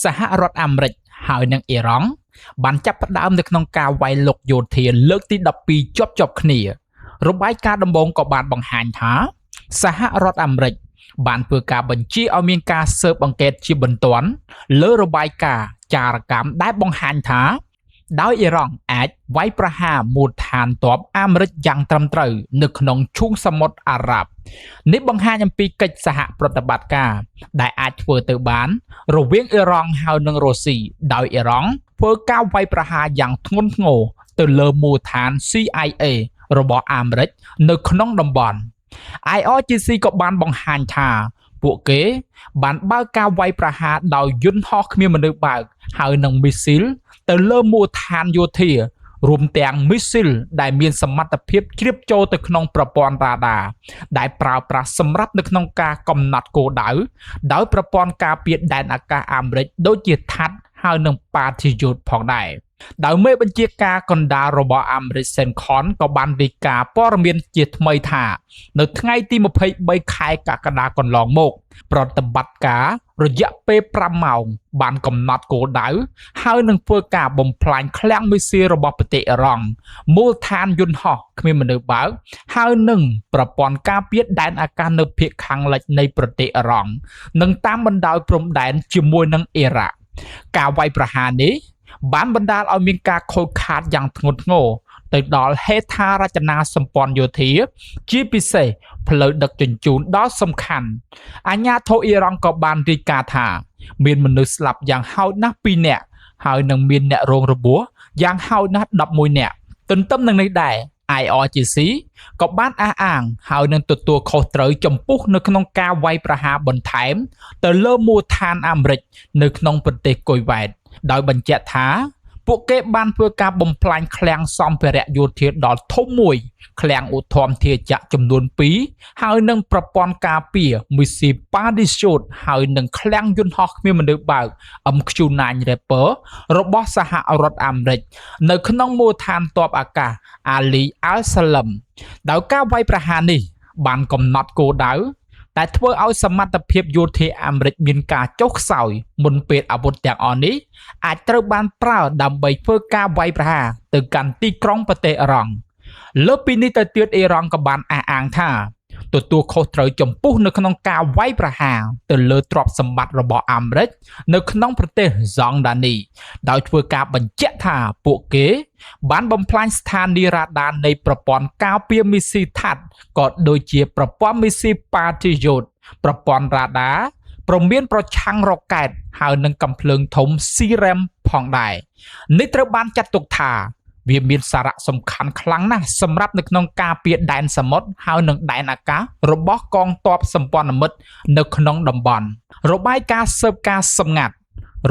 សហរដ្ឋអាមេរិកហើយនិងអ៊ីរ៉ង់បានចាប់ផ្ដើមនៅក្នុងការវាយលុកយោធាលើកទី12ជាប់គ្នារបាយការណ៍ដំបូងក៏បានបង្ហាញថាសហរដ្ឋអាមេរិកបានធ្វើការបញ្ជាឲ្យមានការស៊ើបអង្កេតជាបន្ទាន់លើរបាយការណ៍ចារកម្មដែលបង្ហាញថាដោយអ៊ីរ៉ង់អាចវាយប្រហារមូលដ្ឋានទ័ពអាមេរិកយ៉ាងត្រឹមត្រូវនៅក្នុងឈូងសមុទ្រអារ៉ាប់នេះបង្ហាញអំពីកិច្ចសហប្រតិបត្តិការដែលអាចធ្វើទៅបានរវាងអ៊ីរ៉ង់ហើយនិងរុស្ស៊ីដោយអ៊ីរ៉ង់ធ្វើការវាយប្រហារយ៉ាងធ្ងន់ធ្ងរទៅលើមូលដ្ឋាន CIA របស់អាមេរិកនៅក្នុងតំបន់ IRGC ក៏បានបង្ហាញថាពួកគេបានបើកការវាយប្រហារដោយយន្តហោះគ្មានមនុស្សបើកហើយនិងមីស៊ីលទៅលើមូលដ្ឋានយោធារួមទាំងមីស៊ីលដែលមានសមត្ថភាពជ្រាបចូលទៅក្នុងប្រព័ន្ធរ៉ាដាដែលប្រើប្រាស់សម្រាប់នៅក្នុងការកំណត់គោលដៅដោយប្រព័ន្ធការពារដែនអាកាសអាមេរិកដូចជាថាត់ហើយនិងប៉ាធីយ៉ូតផងដែរដោយមេបញ្ជាការកណ្ដាលរបស់អាមេរិក CENTCOM ក៏បានរាយការណ៍ព័ត៌មានជាថ្មីថានៅថ្ងៃទី23ខែកក្កដាកន្លងមកប្រតិបត្តិការរយៈពេល5ម៉ោងបានកំណត់គោលដៅហើយនឹងធ្វើការបំផ្លាញឃ្លាំងមីស៊ីលរបស់ប្រទេសអ៊ីរ៉ង់មូលដ្ឋានយន្តហោះគ្មានមនុស្សបើកហើយនឹងប្រព័ន្ធការពារដែនអាកាសនៅភាគខាងលិចនៃប្រទេសអ៊ីរ៉ង់និងតាមបណ្ដោយព្រំដែនជាមួយនឹងអ៊ីរ៉ាក់ការវាយប្រហារនេះបានបណ្ដាលឲ្យមានការខូចខាតយ៉ាងធ្ងន់ធ្ងរទៅដល់ហេដ្ឋារចនាសម្ព័ន្ធយោធាជាពិសេសផ្លូវដឹកជញ្ជូនដ៏សំខាន់អាជ្ញាធរអ៊ីរ៉ង់ក៏បានរាយការណ៍ថាមានមនុស្សស្លាប់យ៉ាងហោចណាស់2នាក់ហើយនឹងមានអ្នករងរបួសយ៉ាងហោចណាស់11នាក់ទន្ទឹមនឹងនេះដែរ IRGC ក៏បានអះអាងហើយនឹងទទួលខុសត្រូវចំពោះនៅក្នុងការវាយប្រហារបន្ថែមទៅលើមូលដ្ឋានអាមេរិកនៅក្នុងប្រទេសគុយវ៉ែតដោយបញ្ជាក់ថាពួកគេបានធ្វើការបំផ្លាញឃ្លាំងសម្ភារៈយោធាដ៏ធំមួយឃ្លាំងឧទ្ធម្ភាគចក្រចំនួន2ហើយនឹងប្រព័ន្ធការពារមីស៊ីប៉ាឌីសូតហើយនឹងឃ្លាំងយន្តហោះគ្មានមនុស្សបើក MQ-9 Reaper របស់សហរដ្ឋអាមេរិកនៅក្នុងមូលដ្ឋានទ័ពអាកាស Ali Al-Salam ដោយការវាយប្រហារនេះបានកំណត់គោលដៅតែធ្វើឲ្យសមត្ថភាពយោធាអាមេរិកមានការចុះខ្សោយមុនពេលអាវុធទាំងអស់នេះអាចត្រូវបានប្រើដើម្បីធ្វើការវាយប្រហារទៅកាន់ទីក្រុងប្រទេសអ៊ីរ៉ង់លើពីនេះទៅទៀតអ៊ីរ៉ង់ក៏បានអះអាងថាទទួលខុសត្រូវចំពោះនៅក្នុងការវាយប្រហារទៅលើទ្រព្យសម្បត្តិរបស់អាមេរិកនៅក្នុងប្រទេសហ្សង់ដានីដោយធ្វើការបញ្ជាក់ថាពួកគេបានបំផ្លាញស្ថានីយ៍រ៉ាដានៃប្រព័ន្ធការពារមីស៊ីលថាត់ក៏ដូចជាប្រព័ន្ធមីស៊ីលប៉ាធីយ៉ូតប្រព័ន្ធរ៉ាដាព្រមានប្រឆាំងរ៉ុកែតហើយនឹងកាំភ្លើងធំ CRAM ផងដែរនេះត្រូវបានចាត់ទុកថាវាមានសារៈសំខាន់ខ្លាំងណាស់សម្រាប់នៅក្នុងការពារដែនសមុទ្រហើយនិងដែនអាកាសរបស់កងទ័ពសម្ព័ន្ធមិត្តនៅក្នុងតំបន់របាយការណ៍ស៊ើបការណ៍សម្ងាត់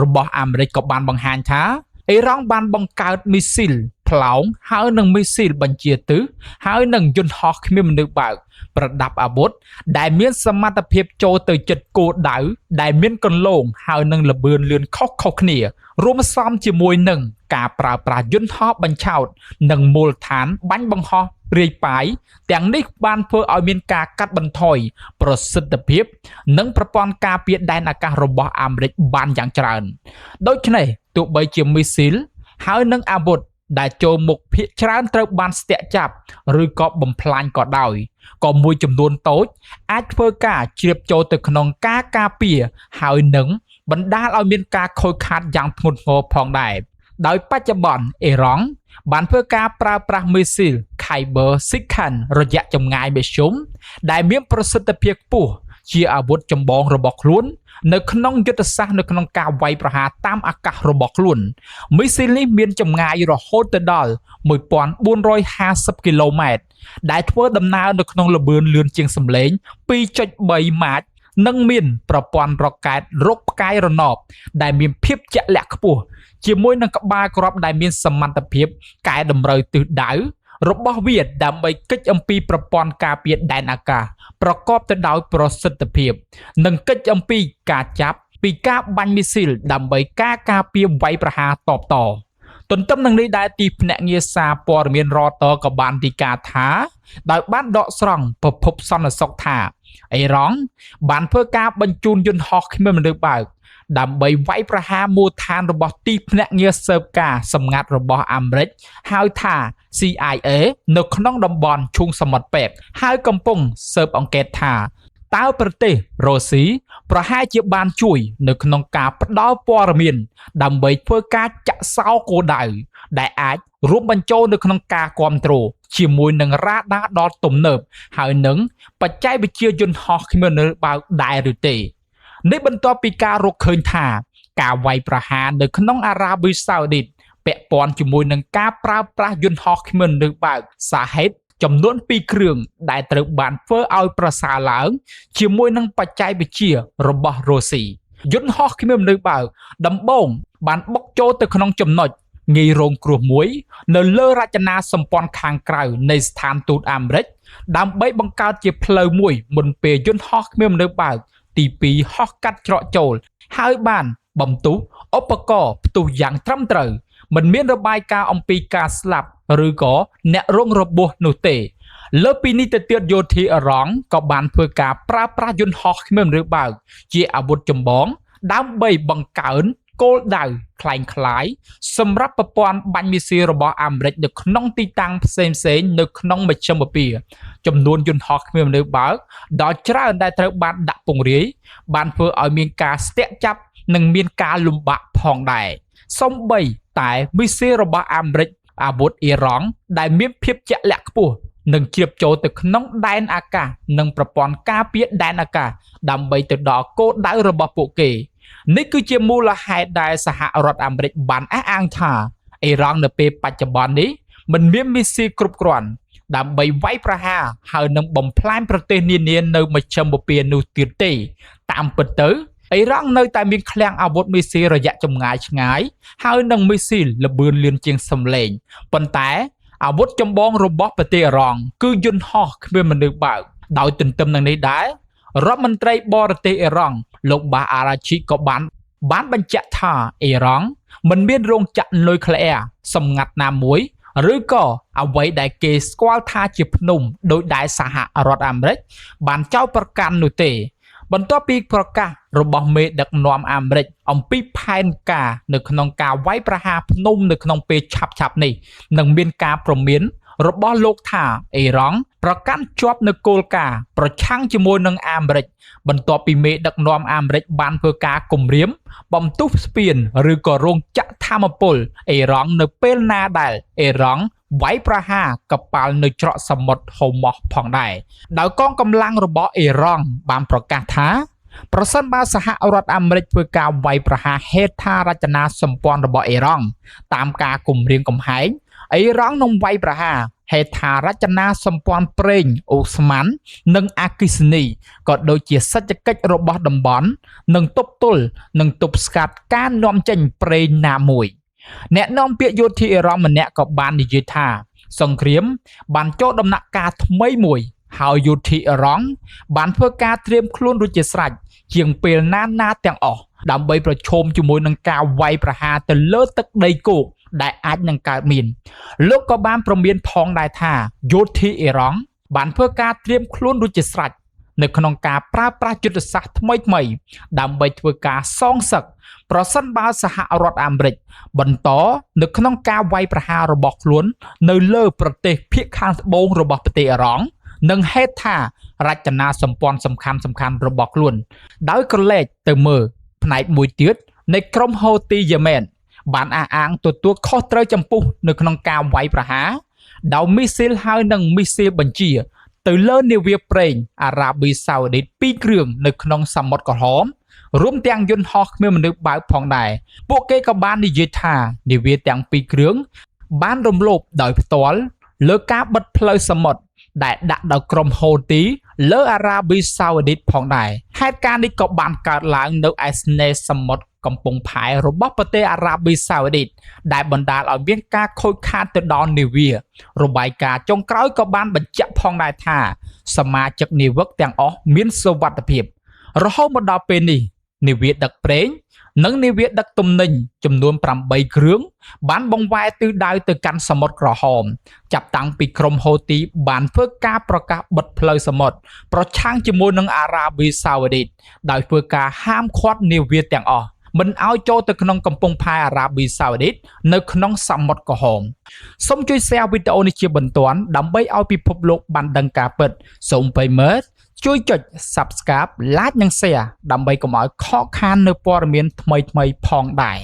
របស់អាមេរិកក៏បានបង្ហាញថាអ៊ីរ៉ង់បានបង្កើតមីស៊ីលផ្លោងហើយនឹងមីស៊ីលបញ្ជាទិសហើយនឹងយន្តហោះគ្មានមនុស្សបើកប្រដាប់អាវុធដែលមានសមត្ថភាពចូលទៅជិតគោលដៅដែលមានកន្លងហើយនឹងល្បឿនលឿនខុសៗគ្នារួមផ្សំជាមួយនឹងការប្រើប្រាស់យន្តហោះបញ្ឆោតនិងមូលដ្ឋានបាញ់បង្ហោះរាយប៉ាយទាំងនេះបានធ្វើឲ្យមានការកាត់បន្ថយប្រសិទ្ធភាពនិងប្រព័ន្ធការពារដែនអាកាសរបស់អាមេរិកបានយ៉ាងច្រើនដូច្នេះទោះបីជាមីស៊ីលហើយនឹងអាវុធដែលចូលមុខភាគច្រើនត្រូវបានស្ទាក់ចាប់ឬក៏បំផ្លាញក៏ដោយក៏មួយចំនួនតូចអាចធ្វើការជ្រាបចូលទៅក្នុងការការពារហើយនឹងបណ្ដាលឲ្យមានការខូចខាតយ៉ាងធ្ងន់ធ្ងរផងដែរដោយបច្ចុប្បន្នអ៊ីរ៉ង់បានធ្វើការប្រើប្រាស់មីស៊ីល Kyber Sikhan រយៈចម្ងាយមធ្យមដែលមានប្រសិទ្ធភាពខ្ពស់ជាអាវុធចម្បងរបស់ខ្លួននៅក្នុងយុទ្ធសាស្ត្រនៅក្នុងការវាយប្រហារតាមអាកាសរបស់ខ្លួនមីស៊ីលនេះមានចម្ងាយរហូតទៅដល់1450គីឡូម៉ែត្រដែលធ្វើដំណើរនៅក្នុងល្បឿនលឿនជាងសំឡេង 2.3 ម៉ាចនិងមានប្រព័ន្ធរ៉ុកែតរកផ្កាយរណបដែលមានភាពជាក់លាក់ខ្ពស់ជាមួយនឹងក្បាលគ្រាប់ដែលមានសមត្ថភាពកែតម្រូវទិសដៅរបស់វាដើម្បីកិច្ចអំពីប្រព័ន្ធការពារដែនអាកាសប្រកបទៅដោយប្រសិទ្ធភាពនិងកិច្ចអំពីការចាប់ពីការបាញ់មីស៊ីលដើម្បីការពារវាយប្រហារតបតទន្ទឹមនឹងនេះដែរទីភ្នាក់ងារសារព័ត៌មាន Reuters ក៏បានរាយការណ៍ថាដោយបានដកស្រង់ប្រភពសន្តិសុខថាអ៊ីរ៉ង់បានធ្វើការបញ្ជូនយន្តហោះគ្មានមនុស្សបើក ដើម្បីវាយប្រហារមូលដ្ឋានរបស់ទីភ្នាក់ងារស៊ើបការសម្ងាត់របស់អាមេរិកហៅថា CIA នៅក្នុងតំបន់ឈូងសមុទ្រប៉ែកហើយកំពុងស៊ើបអង្កេតថាតើប្រទេសរុស្ស៊ីប្រហែលជាបានជួយនៅក្នុងការផ្ដល់ព័ត៌មានដើម្បីធ្វើការចាក់សោគោលដៅដែលអាចរួមបញ្ចូលនៅក្នុងការគ្រប់គ្រងជាមួយនឹងរ៉ាដាដ៏ទំនើបហើយនឹងបច្ចេកវិទ្យាយន្តហោះគ្មាននៅបើកដែរឬទេនេះបន្ទាប់ពីការរកឃើញថាការវាយប្រហារនៅក្នុងអារ៉ាប៊ីសាអូឌីតពាក់ព័ន្ធជាមួយនឹងការប្រើប្រាស់យន្តហោះគ្មាននៅបើកសាហេតចំនួន2គ្រឿងដែលត្រូវបានធ្វើឲ្យប្រសើរឡើងជាមួយនឹងបច្ចេកវិទ្យារបស់រុស្ស៊ីយន្តហោះគ្មាននៅបើកដំបូងបានបុកចូលទៅក្នុងចំណុចងាយរងគ្រោះមួយនៅលើរចនាសម្ព័ន្ធខាងក្រៅនៃស្ថានទូតអាមេរិកដើម្បីបង្កើតជាផ្លូវមួយមុនពេលយន្តហោះគ្មាននៅបើកទី2ហោះកាត់ច្រកចូលហើយបានបំទុះឧបករណ៍ផ្ទុះយ៉ាងត្រឹមត្រូវមិនមានរបាយការណ៍អំពីការស្លាប់ឬក៏អ្នករងរបួសនោះទេលើពីនេះទៅទៀតយោធាអ៊ីរ៉ង់ក៏បានធ្វើការប្រើប្រាស់យន្តហោះគ្មានឬបើកជាអាវុធចម្បងដើម្បីបង្កើនគោលដៅคล้ายៗសម្រាប់ប្រព័ន្ធបាញ់មីស៊ីលរបស់អាមេរិកនៅក្នុងទីតាំងផ្សេងៗនៅក្នុងមជ្ឈមបពាចំនួនយន្តហោះគ្មានបើកដល់ច្រើនដែលត្រូវបានដាក់ពង្រាយបានធ្វើឲ្យមានការស្ទាក់ចាប់និងមានការលំបាកផងដែរសូម្បីតែមីស៊ីលរបស់អាមេរិកអាវុធអ៊ីរ៉ង់ដែលមានភាពជាក់លាក់ខ្ពស់នឹងជ្រាបចូលទៅក្នុងដែនអាកាសនិងប្រព័ន្ធការពារដែនអាកាសដើម្បីទៅដល់គោលដៅរបស់ពួកគេនេះគឺជាមូលហេតុដែលសហរដ្ឋអាមេរិកបានអះអាងថាអ៊ីរ៉ង់នៅពេលបច្ចុប្បន្ននេះមិនមានមីស៊ីលគ្រប់គ្រាន់ដើម្បីវាយប្រហារហើយនឹងបំផ្លាញប្រទេសនានានៅមជ្ឈមបពានោះទៀតទេតាមពិតទៅអ៊ីរ៉ង់នៅតែមានឃ្លាំងអាវុធមីស៊ីលរយៈចម្ងាយឆ្ងាយហើយនឹងមីស៊ីលល្បឿនលឿនជាងសំឡេងប៉ុន្តែអាវុធចម្បងរបស់ប្រទេសអ៊ីរ៉ង់គឺយន្តហោះគ្មានមនុស្សបើកដោយទន្ទឹមនឹងនេះដែររដ្ឋមន្ត្រីបរទេសអ៊ីរ៉ង់លោកបាអារ៉ាឈីក៏បានបញ្ជាក់ថាអ៊ីរ៉ង់មិនមានរោងចក្រនុយក្លេអ៊ែរសម្ងាត់ណាមួយឬក៏អ្វីដែលគេស្គាល់ថាជាភ្នំដោយដែលសហរដ្ឋអាមេរិកបានចោទប្រកាន់នោះទេបន្ទាប់ពីប្រកាសរបស់មេដឹកនាំអាមេរិកអំពីផែនការនៅក្នុងការវាយប្រហារភ្នំនៅក្នុងពេលឆាប់ៗនេះនឹងមានការព្រមានរបស់លោកថាអ៊ីរ៉ង់ប្រកាន់ជាប់នៅគោលការណ៍ប្រឆាំងជាមួយនឹងអាមេរិកបន្ទាប់ពីមេដឹកនាំអាមេរិកបានធ្វើការគំរាមបំទុះស្ពានឬក៏រោងចក្រថាមពលអ៊ីរ៉ង់នៅពេលណាដែលអ៊ីរ៉ង់វាយប្រហារកប៉ាល់នៅច្រកសមុទ្រហូម៉ូសផងដែរដោយកងកម្លាំងរបស់អ៊ីរ៉ង់បានប្រកាសថាប្រសិនបើសហរដ្ឋអាមេរិកធ្វើការវាយប្រហារហេដ្ឋារចនាសម្ព័ន្ធរបស់អ៊ីរ៉ង់តាមការគំរាមកំហែងអ៊ីរ៉ង់នឹងវាយប្រហារហេដ្ឋារចនាសម្ព័ន្ធប្រេងអូស្មန်និងអាគីសនីក៏ដូចជាសេដ្ឋកិច្ចរបស់តំបន់នឹងទប់ទល់និងទប់ស្កាត់ការនាំចេញប្រេងណាមួយអ្នកនាំពាក្យយោធាអ៊ីរ៉ង់ម្នាក់ក៏បាននិយាយថាសង្គ្រាមបានចូលដំណាក់កាលថ្មីមួយហើយយោធាអ៊ីរ៉ង់បានធ្វើការត្រៀមខ្លួនរួចជាស្រេចជាងពេលណាទាំងអស់ដើម្បីប្រឈមជាមួយនឹងការវាយប្រហារទៅលើទឹកដីគោកដែលអាចនឹងកើតមានលោកក៏បានប្រមានផងដែរថាយោធាអ៊ីរ៉ង់បានធ្វើការត្រៀមខ្លួនរួចជាស្រេចនៅក្នុងការប្រើប្រាស់យុទ្ធសាស្ត្រថ្មីដើម្បីធ្វើការសងសឹកប្រសិនបើសហរដ្ឋអាមេរិកបន្តនៅក្នុងការវាយប្រហាររបស់ខ្លួននៅលើប្រទេសភាគខាងត្បូងរបស់ប្រទេសអ៊ីរ៉ង់និងហេដ្ឋារចនាសម្ព័ន្ធសំខាន់របស់ខ្លួនដោយក្រឡេកទៅមើលផ្នែកមួយទៀតនៃក្រុមហូទីយេម៉ែនបានអះអាងទទួលខុសត្រូវចំពោះនៅក្នុងការវាយប្រហារដោយមីស៊ីលហើយនិងមីស៊ីលបញ្ជាទៅលើនាវាប្រេងអារ៉ាប៊ីសាអូឌីត2គ្រឿងនៅក្នុងសមុទ្រក្រហមរួមទាំងយន្តហោះគ្មានមនុស្សបើកផងដែរពួកគេក៏បាននិយាយថានាវាទាំង2គ្រឿងបានរំលោភដោយផ្ទាល់លើការបិទផ្លូវសមុទ្រដែលដាក់ដោយក្រុមហូទីលើអារ៉ាប៊ីសាអូឌីតផងដែរហេតុការណ៍នេះក៏បានកើតឡើងនៅឯស្នេហ៍សមុទ្រកំពង់ផែរបស់ប្រទេសអារ៉ាប៊ីសាអូឌីតដែលបណ្ដាលឲ្យមានការខូចខាតទៅដល់នាវារបាយការណ៍ចុងក្រោយក៏បានបញ្ជាក់ផងដែរថាសមាជិកនាវិកទាំងអស់មានសុវត្ថិភាពរហូតមកដល់ពេលនេះនាវាដឹកប្រេងនិងនាវាដឹកទំនិញចំនួន8គ្រឿងបានបង្វែរទិសដៅទៅកាន់សមុទ្រក្រហមចាប់តាំងពីក្រុមហូទីបានធ្វើការប្រកាសបិទផ្លូវសមុទ្រប្រឆាំងជាមួយនឹងអារ៉ាប៊ីសាអូឌីតដោយធ្វើការហាមឃាត់នាវាទាំងអស់ មិនឲ្យចូលទៅក្នុងកំពង់ផែអារ៉ាប៊ីសាអូឌីតនៅក្នុងសមុទ្រក្រហមសូមជួយ share វីដេអូនេះជាបន្ទាន់ដើម្បីឲ្យពិភពលោកបានដឹងការពិតសូមពេលមើលជួយចុច Subscribe Like និង Share ដើម្បីកុំឲ្យខកខាននៅព័ត៌មានថ្មីៗផងដែរ